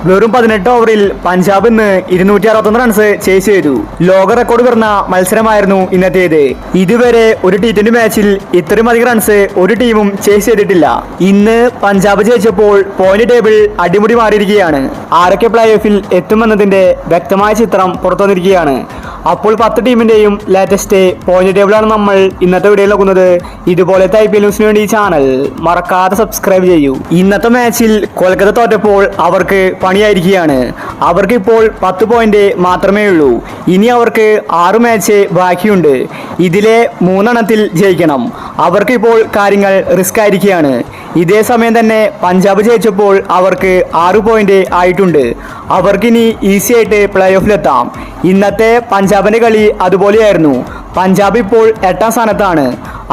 വെറും 18 ഓവറിൽ പഞ്ചാബ് ഇന്ന് 261 റൺസ് ചേസ് ചെയ്തു. ലോക റെക്കോർഡ് പിറന്ന മത്സരമായിരുന്നു ഇന്നത്തേത്. ഇതുവരെ ഒരു T20 മാച്ചിൽ ഇത്രയും അധികം റൺസ് ഒരു ടീമും ചേസ് ചെയ്തിട്ടില്ല. ഇന്ന് പഞ്ചാബ് ജയിച്ചപ്പോൾ പോയിന്റ് ടേബിൾ അടിമുടി മാറിയിരിക്കുകയാണ്. ആരൊക്കെ പ്ലേ ഓഫിൽ എത്തുമെന്നതിന്റെ വ്യക്തമായ ചിത്രം പുറത്തു വന്നിരിക്കുകയാണ്. അപ്പോൾ 10 ടീമിന്റെയും ലേറ്റസ്റ്റ് പോയിന്റ് ടേബിളാണ് നമ്മൾ ഇന്നത്തെ വീഡിയോയിൽ നോക്കുന്നത്. ഇതുപോലത്തെ IPL ന്യൂസിന് വേണ്ടി ഈ ചാനൽ മറക്കാതെ സബ്സ്ക്രൈബ് ചെയ്യൂ. ഇന്നത്തെ മാച്ചിൽ കൊൽക്കത്ത തോറ്റപ്പോൾ അവർക്ക് പണിയായിരിക്കുകയാണ്. അവർക്ക് ഇപ്പോൾ 10 പോയിന്റ് മാത്രമേ ഉള്ളൂ. ഇനി അവർക്ക് 6 മാച്ച് ബാക്കിയുണ്ട്. ഇതിലെ 3 എണ്ണത്തിൽ ജയിക്കണം. അവർക്ക് ഇപ്പോൾ കാര്യങ്ങൾ റിസ്ക് ആയിരിക്കുകയാണ്. ഇതേ സമയം തന്നെ പഞ്ചാബ് ജയിച്ചപ്പോൾ അവർക്ക് 6 പോയിന്റ് ആയിട്ടുണ്ട്. അവർക്കിനി ഈസി ആയിട്ട് പ്ലേ ഓഫിലെത്താം. ഇന്നത്തെ പഞ്ചാബിന്റെ കളി അതുപോലെയായിരുന്നു. പഞ്ചാബ് ഇപ്പോൾ 8ാം സ്ഥാനത്താണ്.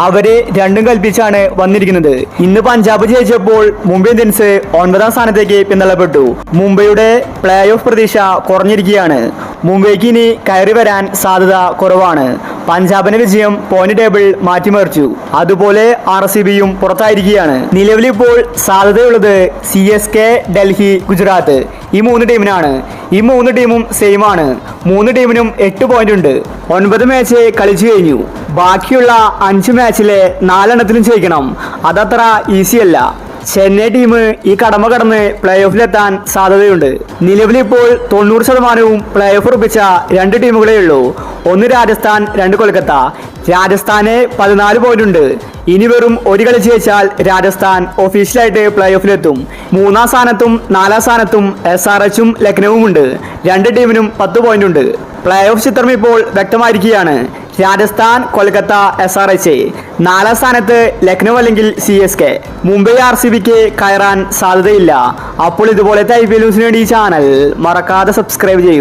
അവര് രണ്ടും കൽപ്പിച്ചാണ് വന്നിരിക്കുന്നത്. ഇന്ന് പഞ്ചാബ് ജയിച്ചപ്പോൾ മുംബൈ ഇന്ത്യൻസ് 9ാം സ്ഥാനത്തേക്ക് പിന്തള്ളപ്പെട്ടു. മുംബൈയുടെ പ്ലേ ഓഫ് പ്രതീക്ഷ കുറഞ്ഞിരിക്കുകയാണ്. മുംബൈക്ക് ഇനി കയറി വരാൻ സാധ്യത കുറവാണ്. പഞ്ചാബിന്റെ വിജയം പോയിന്റ് ടേബിൾ മാറ്റിമറിച്ചു. അതുപോലെ RCBയും പുറത്തായിരിക്കുകയാണ്. നിലവിലിപ്പോൾ സാധ്യതയുള്ളത് CSK, ഡൽഹി, ഗുജറാത്ത് ഈ 3 ടീമിനാണ്. ഈ 3 ടീമും സെയിം ആണ്. 3 ടീമിനും 8 പോയിന്റ് ഉണ്ട്. 9 മാച്ച് കളിച്ചു കഴിഞ്ഞു. ബാക്കിയുള്ള 5 മാച്ചിലെ 4 എണ്ണത്തിലും ജയിക്കണം. അതത്ര ഈസിയല്ല. ചെന്നൈ ടീം ഈ കടമ കടന്ന് പ്ലേ ഓഫിലെത്താൻ സാധ്യതയുണ്ട്. നിലവിലിപ്പോൾ 90% പ്ലേ ഓഫ് ഉറപ്പിച്ച 2 ടീമുകളേ ഉള്ളൂ. ഒന്ന് രാജസ്ഥാൻ, 2 കൊൽക്കത്ത. രാജസ്ഥാന് 14 പോയിന്റ് ഉണ്ട്. ഇനി വെറും ഒരു കളി ജയിച്ചാൽ രാജസ്ഥാൻ ഒഫീഷ്യലായിട്ട് പ്ലേ ഓഫിലെത്തും. 3ാം സ്ഥാനത്തും 4ാം സ്ഥാനത്തും SRHും ലക്നൌവും ഉണ്ട്. 2 ടീമിനും 10 പോയിന്റ് ഉണ്ട്. പ്ലേ ഓഫ് ചിത്രം ഇപ്പോൾ വ്യക്തമായിരിക്കുകയാണ്. രാജസ്ഥാൻ, കൊൽക്കത്ത, SRH. 4ാം സ്ഥാനത്ത് ലക്നൗ അല്ലെങ്കിൽ CSK. മുംബൈ RCBക്ക് കയറാൻ സാധ്യതയില്ല. അപ്പോൾ ഇതുപോലത്തെ IPL ന്യൂസിന് വേണ്ടി ഈ ചാനൽ മറക്കാതെ സബ്സ്ക്രൈബ് ചെയ്യൂ.